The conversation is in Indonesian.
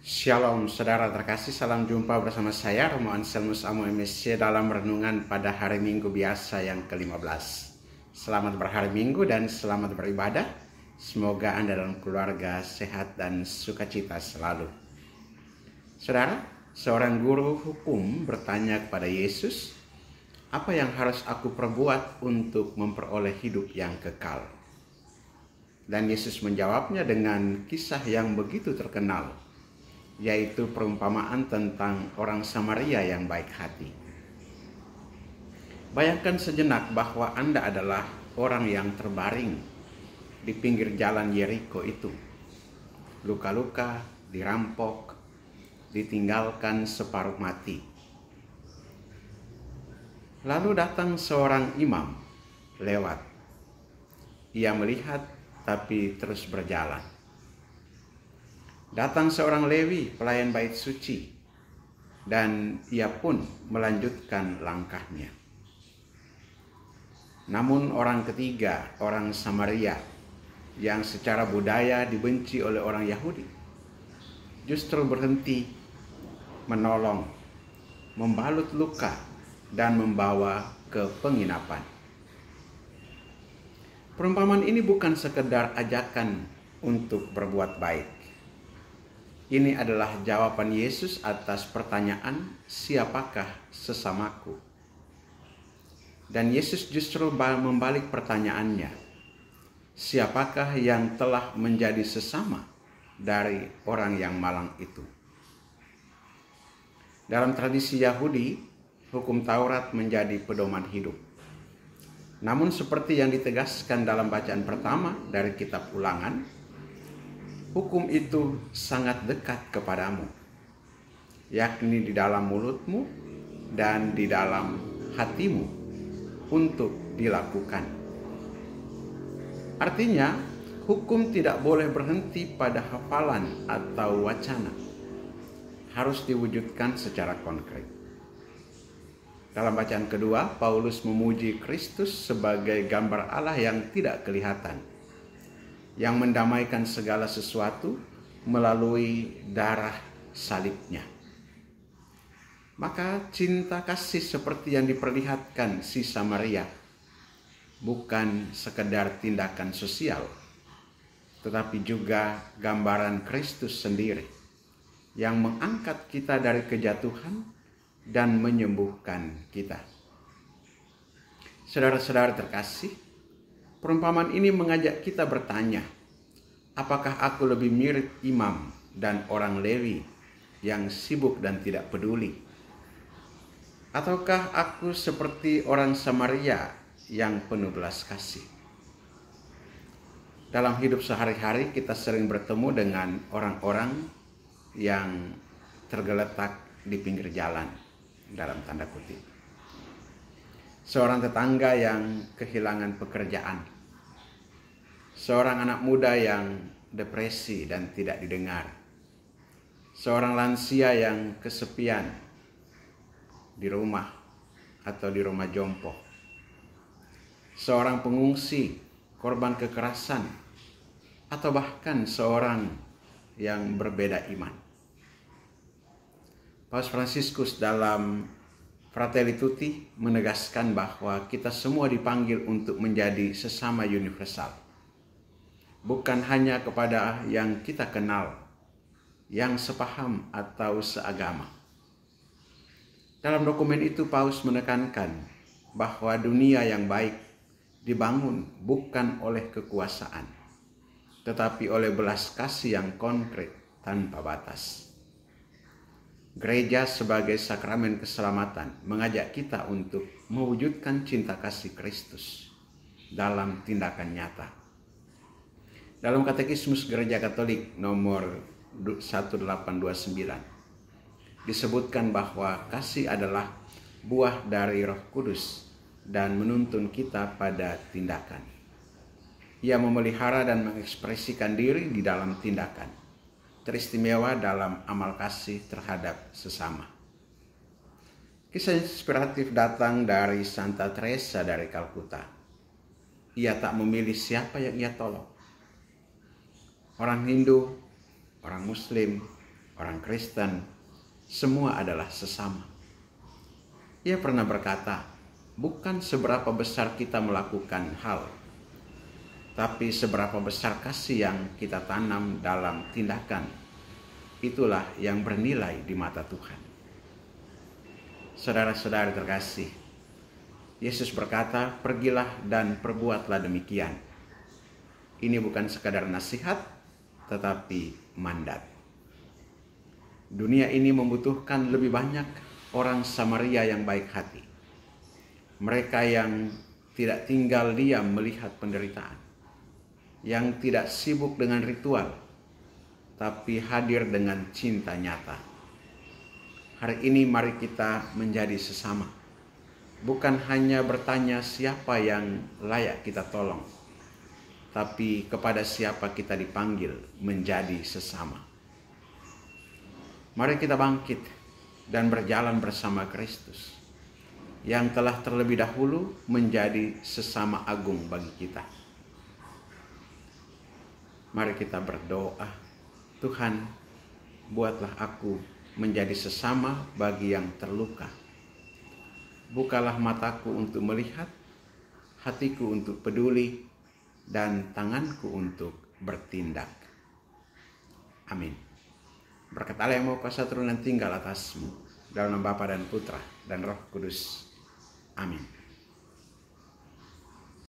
Shalom saudara terkasih, salam jumpa bersama saya Romo Anselmus Amo MSC dalam renungan pada hari Minggu biasa yang ke-15. Selamat berhari Minggu dan selamat beribadah. Semoga Anda dan keluarga sehat dan sukacita selalu. Saudara, seorang guru hukum bertanya kepada Yesus, "Apa yang harus aku perbuat untuk memperoleh hidup yang kekal?" Dan Yesus menjawabnya dengan kisah yang begitu terkenal, yaitu perumpamaan tentang orang Samaria yang baik hati. Bayangkan sejenak bahwa Anda adalah orang yang terbaring di pinggir jalan Yeriko itu. Luka-luka, dirampok, ditinggalkan separuh mati. Lalu datang seorang imam lewat. Ia melihat tapi terus berjalan. Datang seorang Lewi, pelayan bait suci, dan ia pun melanjutkan langkahnya. Namun orang ketiga, orang Samaria, yang secara budaya dibenci oleh orang Yahudi, justru berhenti menolong, membalut luka, dan membawa ke penginapan. Perumpamaan ini bukan sekedar ajakan untuk berbuat baik. Ini adalah jawaban Yesus atas pertanyaan, "Siapakah sesamaku?" Dan Yesus justru membalik pertanyaannya, "Siapakah yang telah menjadi sesama dari orang yang malang itu?" Dalam tradisi Yahudi, hukum Taurat menjadi pedoman hidup. Namun seperti yang ditegaskan dalam bacaan pertama dari kitab Ulangan, hukum itu sangat dekat kepadamu, yakni di dalam mulutmu dan di dalam hatimu untuk dilakukan. Artinya, hukum tidak boleh berhenti pada hafalan atau wacana. Harus diwujudkan secara konkret. Dalam bacaan kedua, Paulus memuji Kristus sebagai gambar Allah yang tidak kelihatan, yang mendamaikan segala sesuatu melalui darah salibnya. Maka cinta kasih seperti yang diperlihatkan si Samaria bukan sekedar tindakan sosial, tetapi juga gambaran Kristus sendiri yang mengangkat kita dari kejatuhan dan menyembuhkan kita. Saudara-saudara terkasih, perumpamaan ini mengajak kita bertanya, apakah aku lebih mirip imam dan orang Lewi yang sibuk dan tidak peduli? Ataukah aku seperti orang Samaria yang penuh belas kasih? Dalam hidup sehari-hari kita sering bertemu dengan orang-orang yang tergeletak di pinggir jalan, dalam tanda kutip. Seorang tetangga yang kehilangan pekerjaan, seorang anak muda yang depresi dan tidak didengar, seorang lansia yang kesepian di rumah atau di rumah jompo, seorang pengungsi, korban kekerasan, atau bahkan seorang yang berbeda iman. Paus Fransiskus dalam Fratelli Tutti menegaskan bahwa kita semua dipanggil untuk menjadi sesama universal. Bukan hanya kepada yang kita kenal, yang sepaham atau seagama. Dalam dokumen itu Paus menekankan bahwa dunia yang baik dibangun bukan oleh kekuasaan, tetapi oleh belas kasih yang konkret tanpa batas. Gereja sebagai sakramen keselamatan mengajak kita untuk mewujudkan cinta kasih Kristus dalam tindakan nyata. Dalam Katekismus Gereja Katolik nomor 1829 disebutkan bahwa kasih adalah buah dari Roh Kudus dan menuntun kita pada tindakan. Ia memelihara dan mengekspresikan diri di dalam tindakan, teristimewa dalam amal kasih terhadap sesama. Kisah inspiratif datang dari Santa Teresa dari Kalkuta. Ia tak memilih siapa yang ia tolong. Orang Hindu, orang Muslim, orang Kristen, semua adalah sesama. Ia pernah berkata, bukan seberapa besar kita melakukan hal, tapi seberapa besar kasih yang kita tanam dalam tindakan. Itulah yang bernilai di mata Tuhan. Saudara-saudara terkasih, Yesus berkata, pergilah dan perbuatlah demikian. Ini bukan sekadar nasihat, tetapi mandat. Dunia ini membutuhkan lebih banyak orang Samaria yang baik hati. Mereka yang tidak tinggal diam melihat penderitaan, yang tidak sibuk dengan ritual, tapi hadir dengan cinta nyata. Hari ini mari kita menjadi sesama. Bukan hanya bertanya siapa yang layak kita tolong, tapi kepada siapa kita dipanggil menjadi sesama. Mari kita bangkit dan berjalan bersama Kristus yang telah terlebih dahulu menjadi sesama agung bagi kita. Mari kita berdoa, Tuhan, buatlah aku menjadi sesama bagi yang terluka. Bukalah mataku untuk melihat, hatiku untuk peduli, dan tanganku untuk bertindak. Amin. Berkat Allah yang Maha Kuasa turun dan tinggal atasmu, dalam nama Bapa dan Putra dan Roh Kudus. Amin.